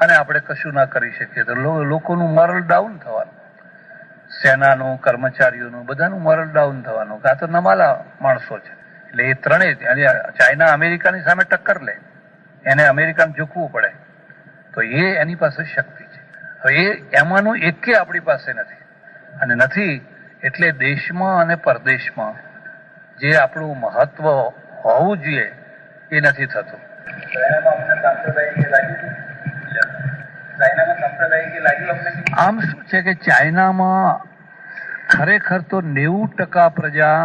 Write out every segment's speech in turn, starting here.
અને આપણે કશું ના કરી શકીએ તો લોકોનું મોરલ ડાઉન થવાનું, સેનાનું, કર્મચારીઓનું, બધાનું મોરલ ડાઉન થવાનું. આ તો નમાલા માણસો છે. એટલે એ ત્રણેય, ચાઇના અમેરિકાની સામે ટક્કર લે, એને અમેરિકાને ઝૂકવું પડે, તો એ એની પાસે શક્તિ છે. હવે એમાંનું એકે આપણી પાસે નથી, અને નથી એટલે દેશમાં અને પરદેશમાં જે આપણું મહત્વ હોવું જોઈએ એ નથી થતું. આમ શું છે કે ચાઇનામાં ખરેખર તો 90% પ્રજા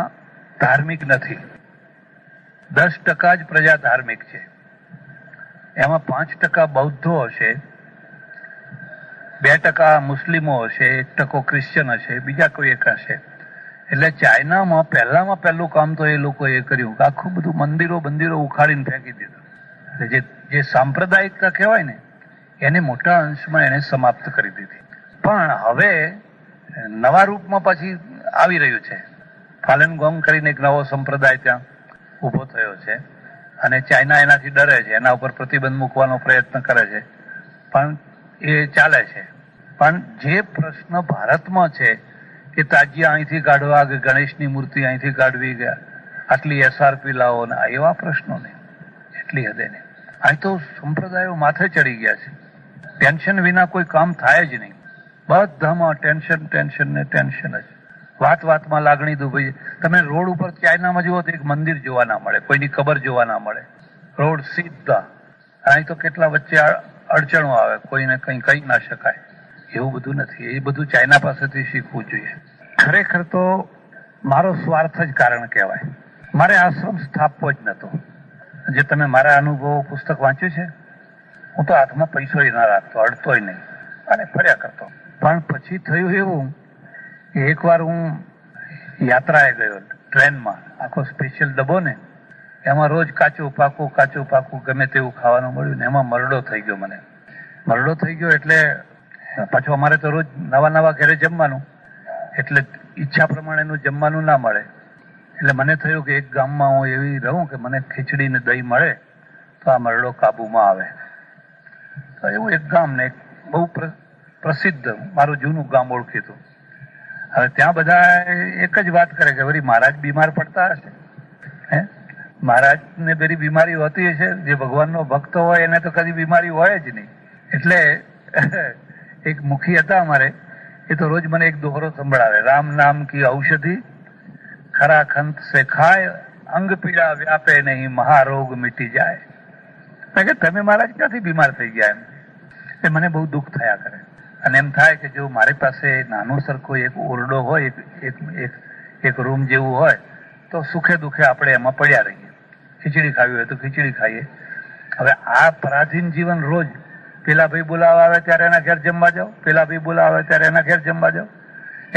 ધાર્મિક નથી, 10% જ પ્રજા ધાર્મિક છે. એમાં 5% બૌદ્ધો હશે, 2% મુસ્લિમો હશે, 1% ક્રિશ્ચન હશે, બીજા કોઈ એક હશે. એટલે ચાઇનામાં પહેલું કામ તો એ લોકોએ કર્યું કે આખું બધું મંદિરો ઉખાડીને ફેંકી દીધું. એટલે જે સાંપ્રદાયિકતા કહેવાય ને એને મોટા અંશમાં એને સમાપ્ત કરી દીધી. પણ હવે નવા રૂપમાં પાછી આવી રહ્યું છે. ફાલન ગોંગ કરીને એક નવો સંપ્રદાય ત્યાં ઉભો થયો છે, અને ચાઇના એનાથી ડરે છે, એના ઉપર પ્રતિબંધ મૂકવાનો પ્રયત્ન કરે છે, પણ એ ચાલે છે. પણ જે પ્રશ્ન ભારતમાં છે કે તાજિયા અહીંથી કાઢવા કે ગણેશની મૂર્તિ અહીંથી કાઢવી ગયા, આટલી SRP લાવો ને એવા પ્રશ્નો નહીં, એટલી હદે નહીં. અહીં તો સંપ્રદાયો માથે ચડી ગયા છે. ટેન્શન વિના કોઈ કામ થાય જ નહીં. બધામાં ટેન્શન જ. વાતમાં લાગણી દુભાઈ. તમે રોડ ઉપર ચાઇનામાં જુઓ તો એક મંદિર જોવા ના મળે, કોઈની કબર જોવા ના મળે, રોડ સીધા. અહીં તો કેટલા વચ્ચે અડચણો આવે, કોઈને કંઈ કહી ના શકાય. એવું બધું નથી. એ બધું ચાઇના પાસેથી શીખવું જોઈએ. ખરેખર તો મારો સ્વાર્થ જ કારણ કહેવાય. મારે આશ્રમ સ્થાપવો જ નતો. જે તમે મારા અનુભવો પુસ્તક વાંચ્યું છે, હું તો હાથમાં પૈસો ના રાખતો, અડતોય નહીં, અને ફર્યા કરતો. પણ પછી થયું એવું કે એકવાર હું યાત્રાએ ગયો ટ્રેનમાં, આખો સ્પેશિયલ ડબ્બો ને, એમાં રોજ કાચું પાકું ગમે તેવું ખાવાનું મળ્યું ને એમાં મરડો થઈ ગયો. મને મરડો થઈ ગયો એટલે પાછું અમારે તો રોજ નવા ઘરે જમવાનું, એટલે ઈચ્છા પ્રમાણેનું જમવાનું ના મળે. એટલે મને થયું કે એક ગામમાં હું એવી રહું કે મને ખીચડી ને દહીં મળે તો આ મરડો કાબુમાં આવે. તો એવું એક ગામ ને બહુ પ્રસિદ્ધ મારું જૂનું ગામ ઓળખીતું. હવે ત્યાં બધા એક જ વાત કરે કે વળી મહારાજ બીમાર પડતા હશે. મહારાજ ને બધી બીમારી હોતી હશે, જે ભગવાનનો ભક્ત હોય એને તો કદી બીમારી હોય જ નહીં. એટલે એક મુખી હતા અમારે, એ તો રોજ મને એક દોહરો સંભળાવે, રામ નામ કી ઔષધિ ખરા ખંત સે ખાય, અંગ પીડા વ્યાપે નહીં, મહારોગ મિટી જાય. કે તમે મહારાજ ક્યાંથી બીમાર થઈ ગયા? એમ મને બહુ દુઃખ થયા કરે. અને એમ થાય કે જો મારી પાસે નાનો સરખો એક ઓરડો હોય, એક રૂમ જેવું હોય, તો સુખે દુઃખે આપણે એમાં પડ્યા રહીએ. ખીચડી ખાવી હોય તો ખીચડી ખાઈએ. હવે આ પરાધીન જીવન રોજ પેલા ભાઈ બોલાવા આવે ત્યારે એના ઘેર જમવા જાઓ, પેલા ભાઈ બોલાવા આવે ત્યારે એના ઘેર જમવા જાઓ.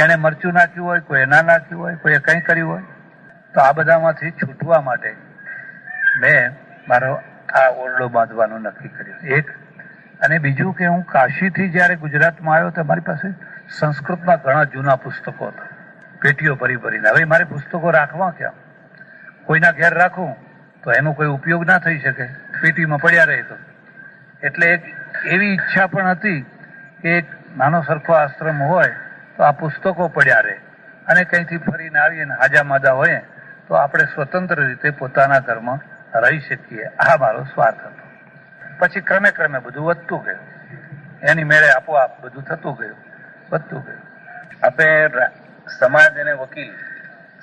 એને મરચું નાખ્યું હોય, કોઈ ના નાખ્યું હોય, કોઈએ કંઈ કર્યું હોય. તો આ બધામાંથી છૂટવા માટે મેં મારો આ ઓરડો બાંધવાનું નક્કી કર્યું. એક અને બીજું કે હું કાશીથી જયારે ગુજરાતમાં આવ્યો તો મારી પાસે સંસ્કૃતના ઘણા જૂના પુસ્તકો હતા, પેટીઓ ભરીને. હવે મારે પુસ્તકો રાખવા ક્યાં? કોઈના ઘેર રાખું તો એનો કોઈ ઉપયોગ ના થઈ શકે, પેટીમાં પડ્યા રહે તો. એટલે એક એવી ઈચ્છા પણ હતી કે એક નાનો સરખો આશ્રમ હોય તો આ પુસ્તકો પડ્યા રહે, અને કંઈથી ફરીને આવીને હાજા માદા હોય તો આપણે સ્વતંત્ર રીતે પોતાના ઘરમાં રહી શકીએ. આ મારો સ્વાર્થ હતો. પછી ક્રમે બધું વધતું ગયું, એની મેળે આપોઆપ બધું થતું ગયું, વધતું ગયું. આપણે સમાજ અને વકીલ,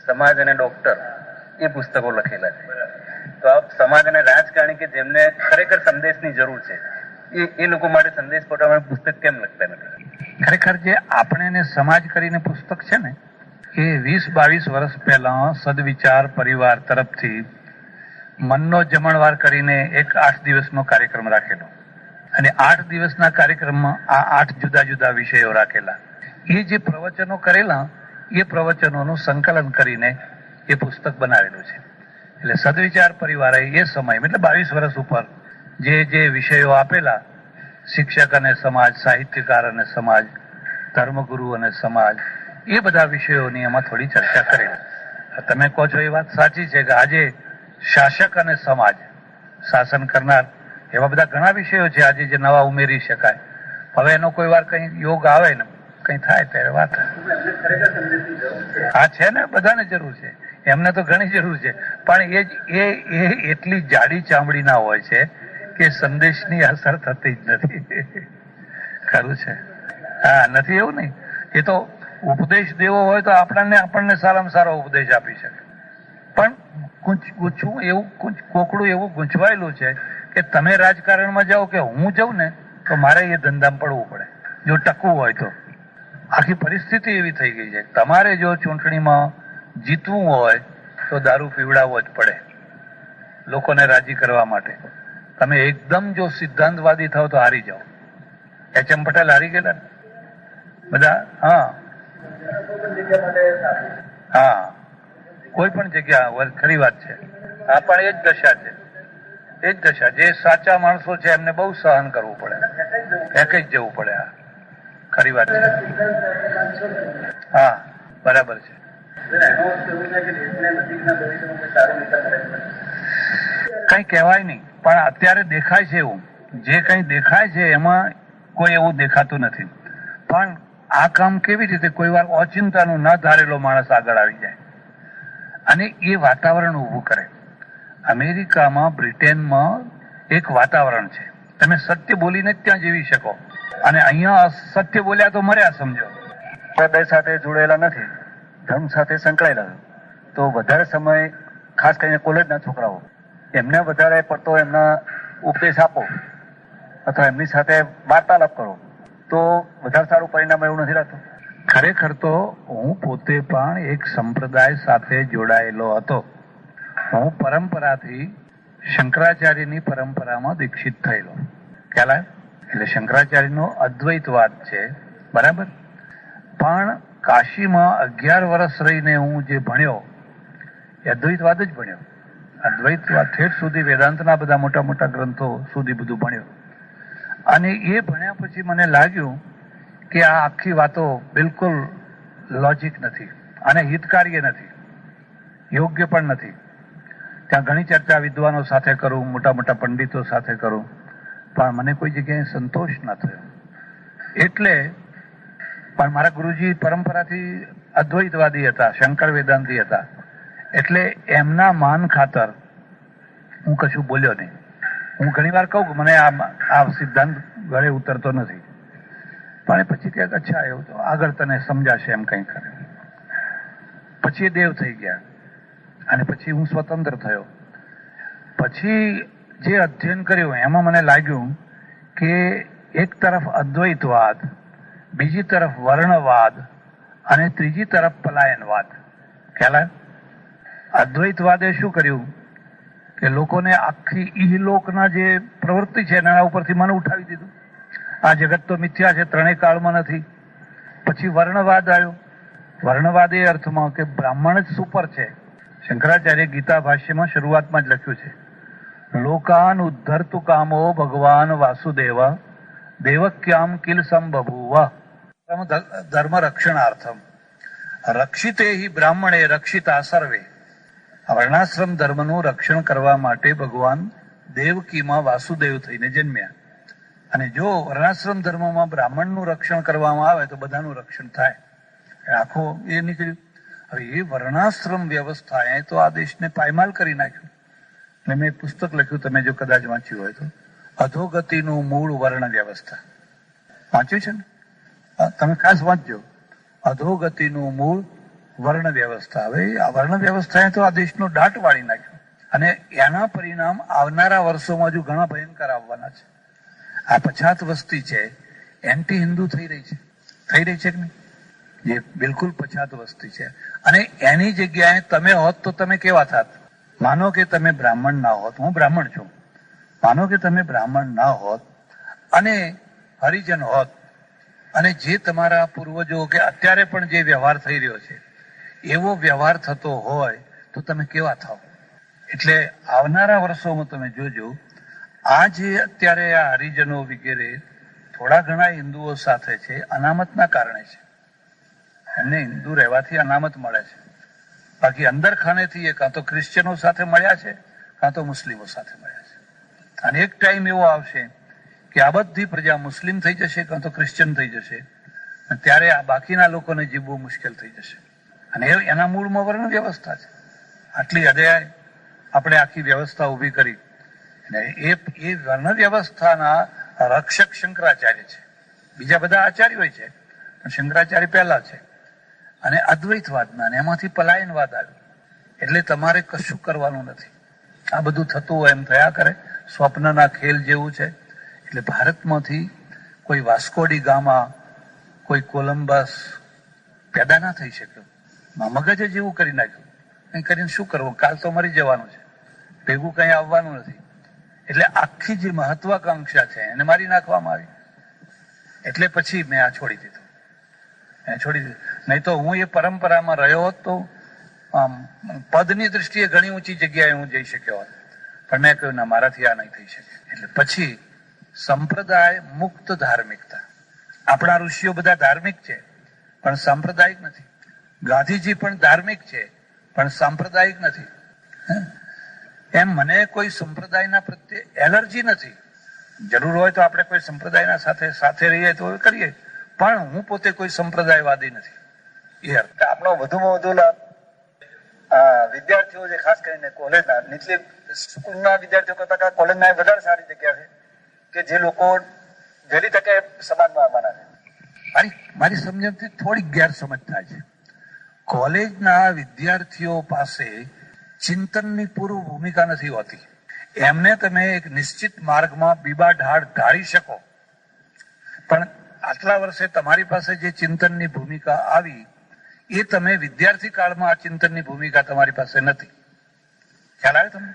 સમાજ અને ડોક્ટર એ પુસ્તકો લખેલા છે. તો આપ સમાજ અને રાજકારણી કે જેમને ખરેખર સંદેશની જરૂર છે, એ લોકો માટે સંદેશ પહોંચાડવાનું પુસ્તક કેમ લખતા નથી? ખરેખર જે આપણે સમાજ કરીને પુસ્તક છે ને, એ 20-22 વર્ષ પહેલા સદવિચાર પરિવાર તરફથી મનનો જમણવાર કરીને એક 8 દિવસનો કાર્યક્રમ રાખેલો, અને 8 દિવસના કાર્યક્રમમાં આ 8 જુદા જુદા વિષયો રાખેલા. એ જે પ્રવચનો કરેલા એ પ્રવચનોનું સંકલન કરીને એ પુસ્તક બનાવેલું છે. એટલે સદવિચાર પરિવારે એ સમય એટલે 22 વર્ષ ઉપર જે વિષયો આપેલા, શિક્ષક અને સમાજ, સાહિત્યકાર અને સમાજ, ધર્મગુરુ અને સમાજ, એ બધા વિષયોની એમાં થોડી ચર્ચા કરેલી. તમે કહો છો એ વાત સાચી છે કે આજે શાસક અને સમાજ, શાસન કરનાર એવા બધા ઘણા વિષયો છે આજે જે નવા ઉમેરી શકાય. હવે એનો કોઈ વાર કઈ યોગ આવે ને કઈ થાય ત્યારે વાત. હા છે ને, બધાને જરૂર છે, એમને તો ઘણી જરૂર છે, પણ એ એટલી જાડી ચામડીના હોય છે કે સંદેશની અસર થતી જ નથી. ખરું છે? હા, નથી એવું નહીં. એ તો ઉપદેશ દેવો હોય તો આપણને સારામાં સારો ઉપદેશ આપી શકે, પણ ગૂંચવું એવું કોકડું એવું ગૂંચવાયેલું છે કે તમે રાજકારણમાં જાઓ કે હું જાઉં ને તો મારે એ ધંધામાં પડવું પડે જો ટકવું હોય તો. આખી પરિસ્થિતિ એવી થઈ ગઈ છે. તમારે જો ચૂંટણીમાં જીતવું હોય તો દારૂ પીવડાવવો જ પડે લોકોને રાજી કરવા માટે. તમે એકદમ જો સિદ્ધાંતવાદી થાવ તો હારી જાઓ. એચ.એમ. પટેલ હારી ગયેલા બધા. હા હા, કોઈ પણ જગ્યા ખરી વાત છે. હા, પણ એ જ દશા છે, એ જ દશા. જે સાચા માણસો છે એમને બહુ સહન કરવું પડે, ફેંકી જ જવું પડે. હા, ખરી વાત છે. હા, બરાબર છે. કઈ કહેવાય નહીં, પણ અત્યારે દેખાય છે એવું. જે કઈ દેખાય છે એમાં કોઈ એવું દેખાતું નથી. પણ આ કામ કેવી રીતે કોઈ વાર ઓચિંતાનું ન ધારેલો માણસ આગળ આવી જાય અને એ વાતાવરણ ઊભું કરે. અમેરિકામાં, બ્રિટેનમાં એક વાતાવરણ છે, તમે સત્ય બોલીને જ ત્યાં જીવી શકો, અને અહીંયા અસત્ય બોલ્યા તો મર્યા સમજો. હૃદય સાથે જોડાયેલા નથી, ધર્મ સાથે સંકળાયેલા, તો વધારે સમય ખાસ કરીને કોલેજના છોકરાઓ એમને વધારે પડતો એમના ઉપદેશ આપો અથવા એમની સાથે વાર્તાલાપ કરો તો વધારે સારું પરિણામ એવું નથી લાગતું. ખરેખર તો હું પોતે પણ એક સંપ્રદાય સાથે જોડાયેલો હતો. હું પરંપરાથી શંકરાચાર્યની પરંપરામાં દીક્ષિત થયેલો. ખ્યાલ આવે? એટલે શંકરાચાર્યનો અદ્વૈતવાદ છે, બરાબર. પણ કાશીમાં 11 વર્ષ રહીને હું જે ભણ્યો એ અદ્વૈતવાદ જ ભણ્યો. અદ્વૈતવાદ ઠેઠ સુધી વેદાંતના બધા મોટા મોટા ગ્રંથો સુધી બધું ભણ્યો. અને એ ભણ્યા પછી મને લાગ્યું કે આ આખી વાતો બિલકુલ લોજિક નથી અને હિતકાર્ય નથી, યોગ્ય પણ નથી. ત્યાં ઘણી ચર્ચા વિદ્વાનો સાથે કરું, મોટા મોટા પંડિતો સાથે કરું, પણ મને કોઈ જગ્યાએ સંતોષ ન થયો. એટલે પણ મારા ગુરુજી પરંપરાથી અદ્વૈતવાદી હતા, શંકર વેદાંતી હતા, એટલે એમના માન ખાતર હું કશું બોલ્યો નહીં. હું ઘણી વાર કહું કે મને આ સિદ્ધાંત ગળે ઉતરતો નથી, પણ પછી કે અચ્છા એવું તો આગળ તને સમજાશે એમ કંઈ કરે. પછી એ દેવ થઈ ગયા અને પછી હું સ્વતંત્ર થયો. પછી જે અધ્યયન કર્યું એમાં મને લાગ્યું કે એક તરફ અદ્વૈતવાદ, બીજી તરફ વર્ણવાદ અને ત્રીજી તરફ પલાયનવાદ. ખ્યાલ? અદ્વૈતવાદે શું કર્યું કે લોકોને આખી ઇહલોકના જે પ્રવૃત્તિ છે એના ઉપરથી મન ઉઠાવી દીધું. આ જગત તો મિથ્યા છે, ત્રણેય કાળમાં નથી. પછી વર્ણવાદ આવ્યો. વર્ણવાદ એ અર્થમાં કે બ્રાહ્મણ જ સુપર છે. શંકરાચાર્ય ગીતા ભાષ્યમાં શરૂઆતમાં જ લખ્યું છે, લોકાન ઉદ્ધરતુ કામો ભગવાન વાસુદેવ દેવક્યામ કિલ સંબભૂવ ધર્મ રક્ષણાર્થમ રક્ષિતે હિ બ્રાહ્મણે રક્ષિતા સર્વે. વર્ણાશ્રમ ધર્મનું રક્ષણ કરવા માટે ભગવાન દેવકીમાં વાસુદેવ થઈને જન્મ્યા. અને જો વર્ણાશ્રમ ધર્મમાં બ્રાહ્મણનું રક્ષણ કરવામાં આવે તો બધાનું રક્ષણ થાય. આખો એ નીકળ્યું. હવે એ વર્ણાશ્રમ વ્યવસ્થાએ તો આ દેશને પાયમાલ કરી નાખ્યું. એટલે મેં એક પુસ્તક લખ્યું, તમે જો કદાચ વાંચ્યું હોય તો, અધોગતિનું મૂળ વર્ણ વ્યવસ્થા. વાંચ્યું છે ને? તમે ખાસ વાંચજો, અધોગતિનું મૂળ વર્ણ વ્યવસ્થા. હવે આ વર્ણ વ્યવસ્થાએ તો આ દેશનો દાટ વાળી નાખ્યો અને એના પરિણામ આવનારા વર્ષોમાં હજુ ઘણા ભયંકર આવવાના છે. આ પછાત વસ્તી છે, એન્ટી હિન્દુ થઈ રહી છે કે નહીં? જે બિલકુલ પછાત વસ્તી છે. અને એની જગ્યાએ તમે હોત તો તમે કેવા થાત? માનો કે તમે બ્રાહ્મણ ના હોત, હું બ્રાહ્મણ છું, માનો કે તમે બ્રાહ્મણ ના હોત અને હરિજન હોત, અને જે તમારા પૂર્વજો કે અત્યારે પણ જે વ્યવહાર થઈ રહ્યો છે એવો વ્યવહાર થતો હોય તો તમે કેવા થાવ? એટલે આવનારા વર્ષોમાં તમે જોજો, આ જે અત્યારે આ હરિજનો વગેરે થોડા ઘણા હિન્દુઓ સાથે છે, અનામતના કારણે છે. એમને હિન્દુ રહેવાથી અનામત મળે છે, બાકી અંદર ખાનેથી એ કાં તો ક્રિશ્ચનો સાથે મળ્યા છે કાં તો મુસ્લિમો સાથે મળ્યા છે. અને એક ટાઈમ એવો આવશે કે આ બધી પ્રજા મુસ્લિમ થઈ જશે કાં તો ક્રિશ્ચિયન થઈ જશે, અને ત્યારે આ બાકીના લોકોને જીવવું મુશ્કેલ થઈ જશે. અને એના મૂળમાં વર્ણ વ્યવસ્થા છે. આટલી હદે આપણે આખી વ્યવસ્થા ઊભી કરી. એ વર્ણ વ્યવસ્થાના રક્ષક શંકરાચાર્ય છે. બીજા બધા આચાર્યો છે, પણ શંકરાચાર્ય પહેલા છે. અને અદ્વૈતવાદના એમાંથી પલાયનવાદ આવ્યો. એટલે તમારે કશું કરવાનું નથી. આ બધું થતું હોય એમ થયા કરે, સ્વપ્નના ખેલ જેવું છે. એટલે ભારતમાંથી કોઈ વાસ્કોડી ગામા, કોઈ કોલંબસ પેદા ના થઈ શક્યો. મગજ જેવું કરી નાખ્યું. કઈ કરીને શું કરવું? કાલ તો મરી જવાનું છે, ભેગું કઈ આવવાનું નથી. એટલે આખી જે મહત્વાકાંક્ષા છે એને મારી નાખવામાં આવી. એટલે પછી મેં આ છોડી દીધું. નહીં તો હું એ પરંપરામાં રહ્યો હોત તો પદની દૃષ્ટિએ ઘણી ઊંચી જગ્યાએ હું જઈ શક્યો હોત. પણ મેં કહ્યું ના, મારાથી આ નહીં થઈ શકે. એટલે પછી સંપ્રદાય મુક્ત ધાર્મિકતા. આપણા ઋષિઓ બધા ધાર્મિક છે પણ સાંપ્રદાયિક નથી. ગાંધીજી પણ ધાર્મિક છે પણ સાંપ્રદાયિક નથી. એમ મને કોઈ સંપ્રદાયના પ્રત્યે એલર્જી નથી. જરૂર હોય તો આપણે કોઈ સંપ્રદાયના સાથે રહીએ તો કરીએ, પણ હું પોતે કોઈ સંપ્રદાયવાદી નથી. એ અર્થ આપણો વધુમાં વધુ લાભ વિદ્યાર્થીઓ જે ખાસ કરીને કોલેજના નીચલી સ્કૂલના વિદ્યાર્થીઓ કરતા કોલેજના વધારે સારી જગ્યા છે કે જે લોકો વહેલી તકે સમાજમાં આવવાના છે. મારી સમજણથી થોડી ગેરસમજ થાય છે. કોલેજના વિદ્યાર્થીઓ પાસે ચિંતનની પૂર્વ ભૂમિકા નથી હોતી. એમને તમે એક નિશ્ચિત માર્ગમાં બીબા ઢાળી શકો, પણ આટલા વર્ષે તમારી પાસે જે ચિંતનની ભૂમિકા આવી એ તમે વિદ્યાર્થી કાળમાં આ ચિંતનની ભૂમિકા તમારી પાસે નથી. ખ્યાલ આવે તમને?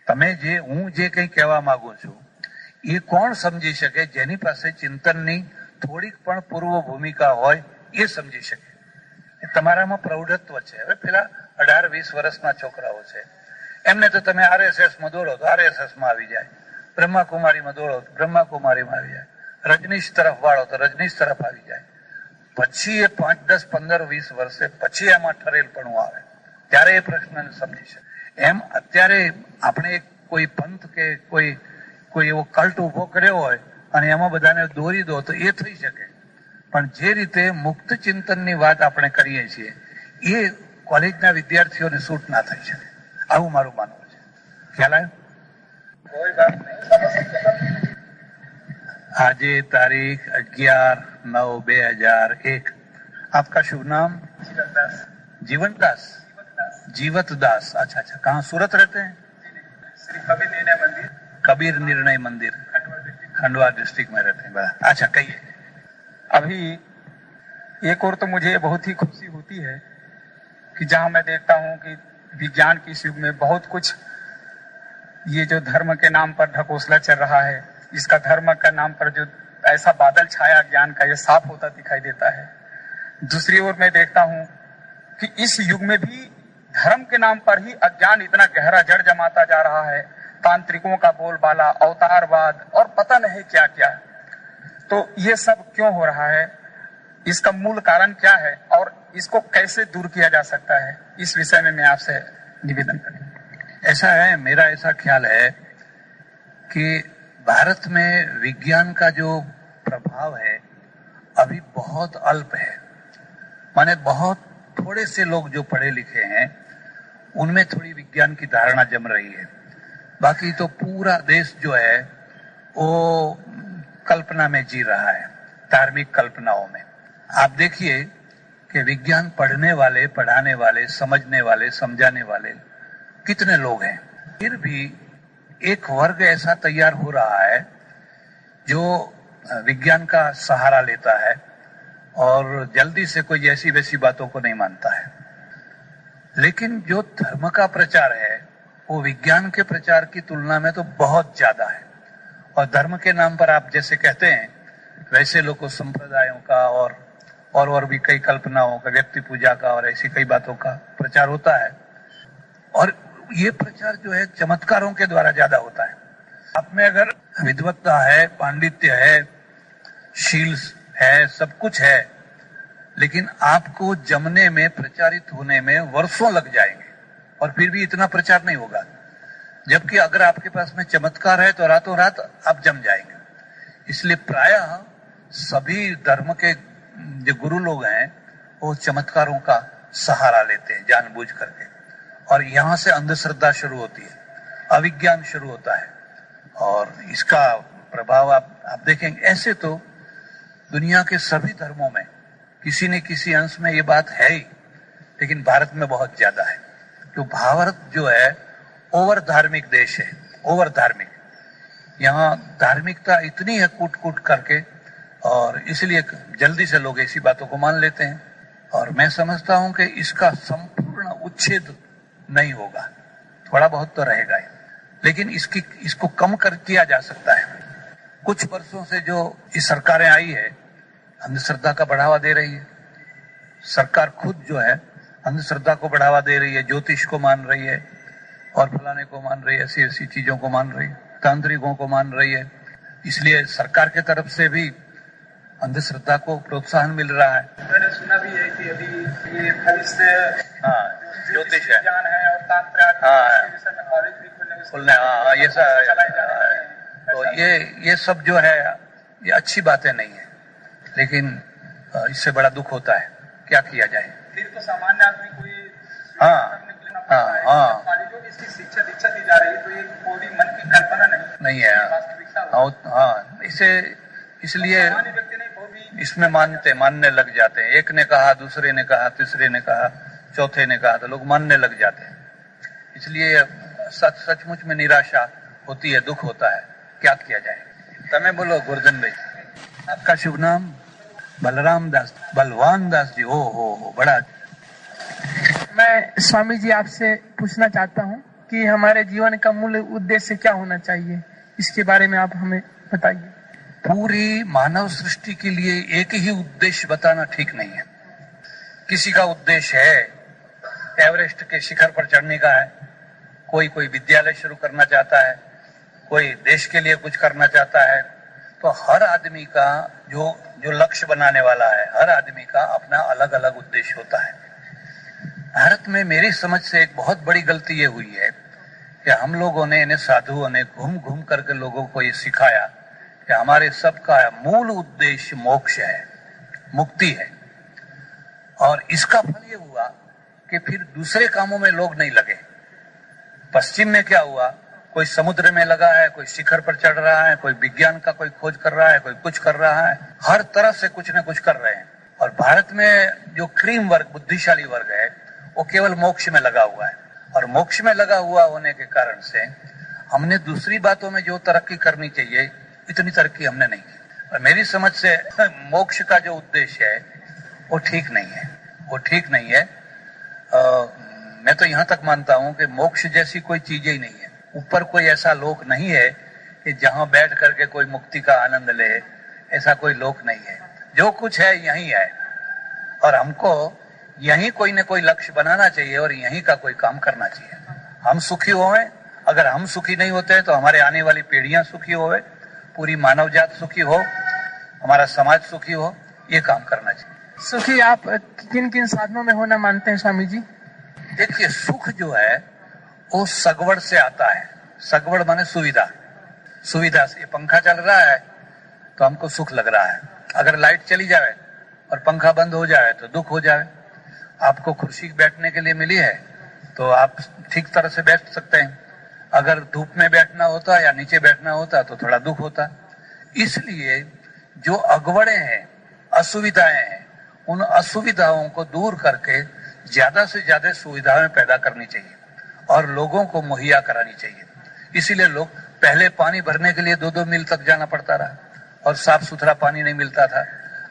તમે હું જે કંઈ કહેવા માંગુ છું એ કોણ સમજી શકે? જેની પાસે ચિંતનની થોડીક પણ પૂર્વ ભૂમિકા હોય એ સમજી શકે. તમારામાં પ્રૌઢત્વ છે. હવે પેલા 18-20 વર્ષના છોકરાઓ છે, એમને તો તમે RSS માં દોડો તો RSS માં આવી જાય, બ્રહ્માકુમારીમાં દોડો તો બ્રહ્માકુમારીમાં આવી જાય, રજનીશ તરફ વાળો તો રજનીશ તરફ આવી જાય. પછી એ 5, 10, 15, 20 વર્ષે પછી એમાં ઠરેલપણું આવે ત્યારે એ પ્રશ્નને સમજી શકે. એમ અત્યારે આપણે કોઈ પંથ કે કોઈ એવો કલ્ટ ઉભો કર્યો હોય અને એમાં બધાને દોરી દો તો એ થઈ શકે, પણ જે રીતે મુક્ત ચિંતનની વાત આપણે કરીએ છીએ એ કોલેજના વિદ્યાર્થીઓને સૂટ ના થઈ શકે. આવું મારું માનવું છે. ખ્યાલ આવ્યો? કોઈ વાત નહીં. આજે तारीख 11/9/2001. आपका शुभ नाम? जीवनदास. जीवतदास. अच्छा. कहाँ सूरत रहते हैं? श्री कबीर निर्णय मंदिर. कबीर निर्णय मंदिर खंडवा डिस्ट्रिक्ट में रहते हैं. अच्छा, कहिए. अभी एक और तो मुझे बहुत ही खुशी होती है कि जहां मैं देखता हूं कि विज्ञान के इस युग में बहुत कुछ ये जो धर्म के नाम पर ढकोसला चल रहा है, इसका धर्म का नाम पर जो ऐसा बादल छाया ज्ञान का, ये साफ होता दिखाई देता है. दूसरी ओर मैं देखता हूं कि इस युग में भी धर्म के नाम पर ही अज्ञान इतना गहरा जड़ जमाता जा रहा है. तांत्रिकों का बोलबाला, अवतारवाद और पता नहीं क्या क्या. तो ये सब क्यों हो रहा है? इसका मूल कारण क्या है और इसको कैसे दूर किया जा सकता है? इस विषय में मैं आपसे निवेदन करूं. ऐसा है, मेरा ऐसा ख्याल है कि भारत में विज्ञान का जो प्रभाव है अभी बहुत अल्प है. माने बहुत थोड़े से लोग जो पढ़े लिखे हैं उनमें थोड़ी विज्ञान की धारणा जम रही है. बाकी तो पूरा देश जो है वो कल्पना में जी रहा है, धार्मिक कल्पनाओं में. आप देखिए कि विज्ञान पढ़ने वाले, पढ़ाने वाले, समझने वाले, समझाने वाले कितने लोग हैं. फिर भी एक वर्ग ऐसा तैयार हो रहा है जो विज्ञान का सहारा लेता है और जल्दी से कोई ऐसी वैसी बातों को नहीं मानता है. लेकिन जो धर्म का प्रचार है वो विज्ञान के प्रचार की तुलना में तो बहुत ज्यादा है. और धर्म के नाम पर आप जैसे कहते हैं वैसे लोगों संप्रदायों का और भी कई कल्पनाओं का, व्यक्ति पूजा का और ऐसी कई बातों का प्रचार होता है. और ये प्रचार जो है चमत्कारों के द्वारा ज्यादा होता है. आप में अगर विद्वत्ता है, पांडित्य है, शील है, सब कुछ है, लेकिन आपको जमने में, प्रचारित होने में वर्षों लग जाएंगे और फिर भी इतना प्रचार नहीं होगा. जबकि अगर आपके पास में चमत्कार है तो रातों रात आप जम जाएंगे। इसलिए प्रायः सभी धर्म के जो गुरु लोग हैं वो चमत्कारों का सहारा लेते हैं जानबूझ करके, और यहां से अंधश्रद्धा शुरू होती है, अविज्ञान शुरू होता है, और इसका प्रभाव आप देखेंगे। ऐसे तो दुनिया के सभी धर्मों में किसी न किसी अंश में ये बात है ही, लेकिन भारत में बहुत ज्यादा है। तो भारत जो है ओवर धार्मिक देश है, ओवर धार्मिक। यहाँ धार्मिकता इतनी है कूट कूट करके, और इसलिए जल्दी से लोग ऐसी बातों को मान लेते हैं। और मैं समझता हूं कि इसका संपूर्ण उच्छेद नहीं होगा, थोड़ा बहुत तो रहेगा ही, लेकिन इसको कम कर किया जा सकता है। कुछ वर्षों से जो इस सरकारें आई है अंधश्रद्धा का बढ़ावा दे रही है। सरकार खुद जो है अंधश्रद्धा को बढ़ावा दे रही है, ज्योतिष को मान रही है और फलाने को मान रही है, ऐसी ऐसी चीजों को मान रही है, तांत्रिकों को मान रही है। इसलिए सरकार की तरफ से भी अंधश्रद्धा को प्रोत्साहन मिल रहा है। मैंने सुना भी है कि अभी ये भविष्य ज्योतिष है, ज्ञान है और तांत्रिक कॉलेज भी खुलने ये सब, तो ये सब जो है ये अच्छी बातें नहीं है, लेकिन इससे बड़ा दुख होता है। क्या किया जाए? फिर तो सामान्य आदमी कोई कॉलेजों में इसकी शिक्षा दीक्षा दी जा रही है, तो ये पूरी मन की कल्पना नहीं है वास्तविकता। इसलिए इसमें मानने लग जाते हैं। एक ने कहा, दूसरे ने कहा, तीसरे ने कहा, चौथे ने कहा, तो लोग मानने लग जाते हैं। इसलिए सचमुच में निराशा होती है, दुख होता है। क्या किया जाए? तमे बोलो गुरजन भाई, आपका शुभ नाम? बलराम दास, बलवान दास जी। हो बड़ा। मैं स्वामी जी आपसे पूछना चाहता हूँ कि हमारे जीवन का मूल उद्देश्य क्या होना चाहिए, इसके बारे में आप हमें बताइए। पूरी मानव सृष्टि के लिए एक ही उद्देश्य बताना ठीक नहीं है। किसी का उद्देश्य है एवरेस्ट के शिखर पर चढ़ने का है, कोई विद्यालय शुरू करना चाहता है, कोई देश के लिए कुछ करना चाहता है। तो हर आदमी का जो लक्ष्य बनाने वाला है, हर आदमी का अपना अलग अलग उद्देश्य होता है। भारत में मेरी समझ से एक बहुत बड़ी गलती ये हुई है कि हम लोगों ने, इन्हें साधुओं ने घूम घूम करके लोगों को ये सिखाया कि हमारे सबका मूल उद्देश्य मोक्ष है, मुक्ति है। और इसका फल ये हुआ कि फिर दूसरे कामों में लोग नहीं लगे। पश्चिम में क्या हुआ, कोई समुद्र में लगा है, कोई शिखर पर चढ़ रहा है, कोई विज्ञान का कोई खोज कर रहा है, कोई कुछ कर रहा है, हर तरह से कुछ न कुछ कर रहे हैं। और भारत में जो क्रीम वर्ग, बुद्धिशाली वर्ग है, वो केवल मोक्ष में लगा हुआ है। और मोक्ष में लगा हुआ होने के कारण से हमने दूसरी बातों में जो तरक्की करनी चाहिए, इतनी तरक्की हमने नहीं की। और मेरी समझ से मोक्ष का जो उद्देश्य है वो ठीक नहीं है, वो ठीक नहीं है। मैं तो यहाँ तक मानता हूँ कि मोक्ष जैसी कोई चीज ही नहीं है। ऊपर कोई ऐसा लोक नहीं है कि जहाँ बैठ करके कोई मुक्ति का आनंद ले, ऐसा कोई लोक नहीं है। जो कुछ है यही है, और हमको यही कोई न कोई लक्ष्य बनाना चाहिए और यही का कोई काम करना चाहिए। हम सुखी होवें, अगर हम सुखी नहीं होते हैं तो हमारे आने वाली पीढ़ियां सुखी होवे, पूरी मानव जात सुखी हो, हमारा समाज सुखी हो, ये काम करना चाहिए। सुखी आप किन किन साधनों में होना मानते हैं स्वामी जी? देखिए, सुख जो है वो सगवड़ से आता है। सगवड़ माने सुविधा। सुविधा से, पंखा चल रहा है तो हमको सुख लग रहा है। अगर लाइट चली जाए और पंखा बंद हो जाए तो दुख हो जाए। आपको कुर्सी बैठने के लिए मिली है तो आप ठीक तरह से बैठ सकते हैं। अगर धूप में बैठना होता या नीचे बैठना होता तो थोड़ा दुख होता। इसलिए जो अगवड़े हैं, असुविधाएं हैं, उन असुविधाओं को दूर करके ज्यादा से ज्यादा सुविधाएं पैदा करनी चाहिए और लोगों को मुहैया करानी चाहिए। इसीलिए लोग पहले पानी भरने के लिए 2-2 मील तक जाना पड़ता रहा और साफ सुथरा पानी नहीं मिलता था।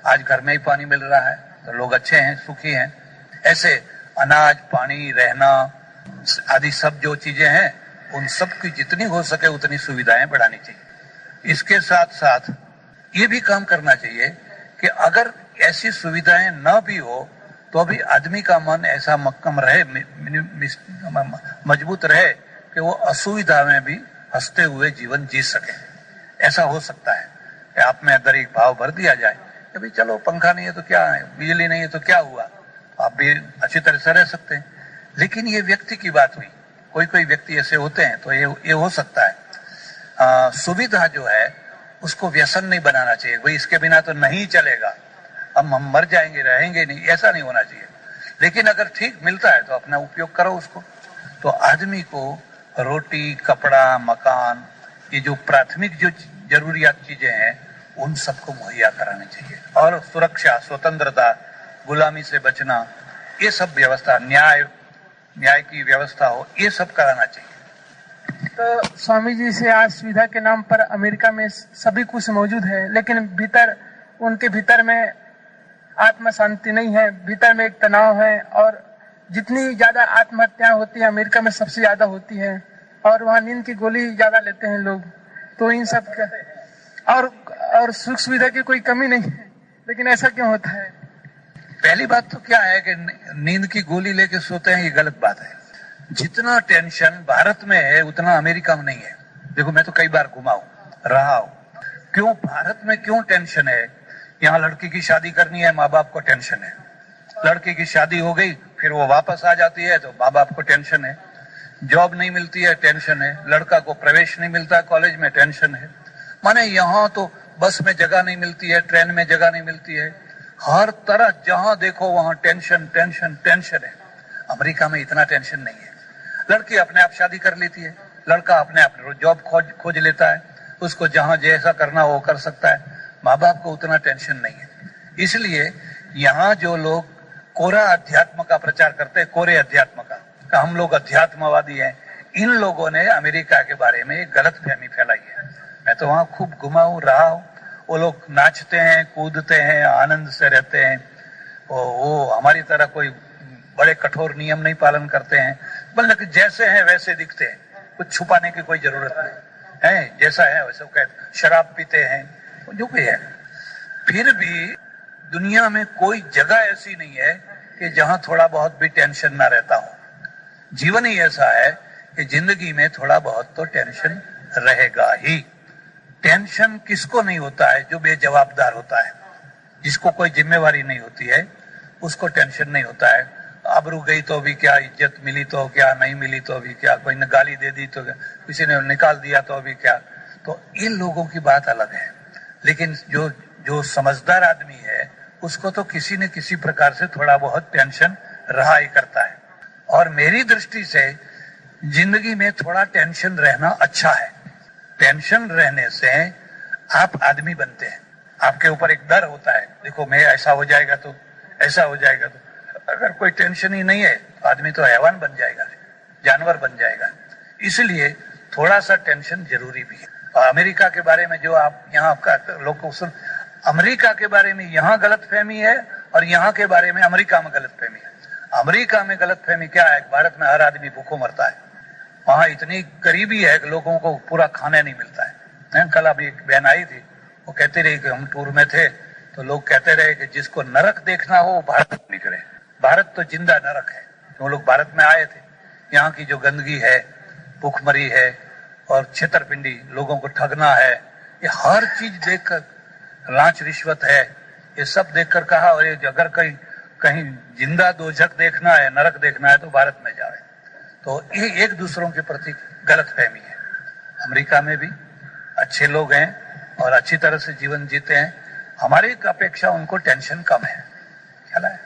आज घर में ही पानी मिल रहा है तो लोग अच्छे हैं, सुखी हैं। ऐसे अनाज, पानी, रहना आदि सब जो चीजें हैं, उन सब की जितनी हो सके उतनी सुविधाएं बढ़ानी चाहिए। इसके साथ साथ ये भी काम करना चाहिए कि अगर ऐसी सुविधाएं न भी हो तो भी आदमी का मन ऐसा मक्कम रहे, मजबूत रहे कि वो असुविधा में भी हंसते हुए जीवन जी सके। ऐसा हो सकता है कि आप में अंदर एक भाव भर दिया जाए कि भाई चलो पंखा नहीं है तो क्या है, बिजली नहीं है तो क्या हुआ, आप भी अच्छी तरह से रह सकते हैं। लेकिन ये व्यक्ति की बात हुई। कोई कोई व्यक्ति ऐसे होते हैं, तो ये हो सकता है। सुविधा जो है उसको व्यसन नहीं बनाना चाहिए, भाई इसके बिना तो नहीं चलेगा, हम मर जाएंगे, रहेंगे नहीं, ऐसा नहीं होना चाहिए। लेकिन अगर ठीक मिलता है तो अपना उपयोग करो उसको। तो आदमी को रोटी, कपड़ा, मकान, ये जो प्राथमिक जो जरूरियात चीजें हैं उन सबको मुहैया करानी चाहिए। और सुरक्षा, स्वतंत्रता, गुलामी से बचना, ये सब व्यवस्था, न्याय की व्यवस्था हो, ये सब कराना चाहिए। तो स्वामी जी से आज सुविधा के नाम पर अमेरिका में सभी कुछ मौजूद है, लेकिन उनके भीतर में आत्म शांति नहीं है, भीतर में एक तनाव है, और जितनी ज्यादा आत्महत्याएं होती है अमेरिका में सबसे ज्यादा होती है, और वहाँ नींद की गोली ज्यादा लेते हैं लोग। तो इन सब का और सुख सुविधा की कोई कमी नहीं है, लेकिन ऐसा क्यों होता है? पहली बात तो क्या है कि नींद की गोली लेके सोते हैं, ये गलत बात है। जितना टेंशन भारत में है उतना अमेरिका में नहीं है। देखो, मैं तो कई बार घुमा हूं, रहा हूं। क्यों भारत में क्यों टेंशन है? यहाँ लड़की की शादी करनी है, माँ बाप को टेंशन है। लड़की की शादी हो गई, फिर वो वापस आ जाती है तो माँ बाप को टेंशन है। जॉब नहीं मिलती है, टेंशन है। लड़का को प्रवेश नहीं मिलता कॉलेज में, टेंशन है। माने यहाँ तो बस में जगह नहीं मिलती है, ट्रेन में जगह नहीं मिलती है, हर तरह जहां देखो वहां टेंशन टेंशन टेंशन है। अमेरिका में इतना टेंशन नहीं है। लड़की अपने आप शादी कर लेती है, लड़का अपने आप जॉब खोज लेता है, उसको जहां जैसा करना हो कर सकता है। माँ बाप को उतना टेंशन नहीं है। इसलिए यहाँ जो लोग कोरा अध्यात्म का प्रचार करते हैं, कोरे अध्यात्म का हम लोग अध्यात्मवादी हैं, इन लोगों ने अमेरिका के बारे में गलत फहमी फैलाई है। मैं तो वहां खूब घुमा हूं, रहा हूं। वो लोग नाचते हैं, कूदते हैं, आनंद से रहते हैं। वो हमारी तरह कोई बड़े कठोर नियम नहीं पालन करते हैं, बल्कि जैसे हैं वैसे दिखते हैं, कुछ छुपाने की कोई जरूरत नहीं है। जैसा है वैसे कहते, शराब पीते हैं, जो भी है। फिर भी दुनिया में कोई जगह ऐसी नहीं है कि जहां थोड़ा बहुत भी टेंशन ना रहता हो। जीवन ही ऐसा है कि जिंदगी में थोड़ा बहुत तो टेंशन रहेगा ही। टेंशन किसको नहीं होता है? जो बेजवाबदार होता है, जिसको कोई जिम्मेवारी नहीं होती है, उसको टेंशन नहीं होता है। आबरू गई तो भी क्या, इज्जत मिली तो क्या, नहीं मिली तो भी क्या, कोई ने गाली दे दी तो क्या, किसी ने निकाल दिया तो भी क्या। तो इन लोगों की बात अलग है। लेकिन जो समझदार आदमी है उसको तो किसी न किसी प्रकार से थोड़ा बहुत टेंशन रहा ही करता है। और मेरी दृष्टि से जिंदगी में थोड़ा टेंशन रहना अच्छा है। टेंशन रहने से आप आदमी बनते हैं। आपके ऊपर एक डर होता है, देखो मैं ऐसा हो जाएगा तो ऐसा हो जाएगा। तो अगर कोई टेंशन ही नहीं है तो आदमी तो हैवान बन जाएगा, जानवर बन जाएगा। इसलिए थोड़ा सा टेंशन जरूरी भी है। और अमेरिका के बारे में जो आप यहाँ का लोग को सुन, अमेरिका के बारे में यहाँ गलत फहमी है और यहाँ के बारे में अमेरिका में गलत फहमी है। अमेरिका में गलत फहमी क्या है? भारत में हर आदमी भूखों मरता है, वहां इतनी गरीबी है कि लोगों को पूरा खाने नहीं मिलता है। कल अभी एक बहन आई थी, वो कहती रही कि हम टूर में थे तो लोग कहते रहे कि जिसको नरक देखना हो भारत निकले। भारत तो जिंदा नरक है। वो लोग भारत में आए थे, यहाँ की जो गंदगी है, भूखमरी है और छेतरपिंडी, लोगों को ठगना है, ये हर चीज देखकर, लांच रिश्वत है, ये सब देखकर कहा और ये अगर कहीं जिंदा दोजख देखना है, नरक देखना है तो भारत में जाए। तो ये एक दूसरों के प्रति गलत फहमी है। अमेरिका में भी अच्छे लोग हैं और अच्छी तरह से जीवन जीते हैं। हमारी अपेक्षा उनको टेंशन कम है। ख्याल है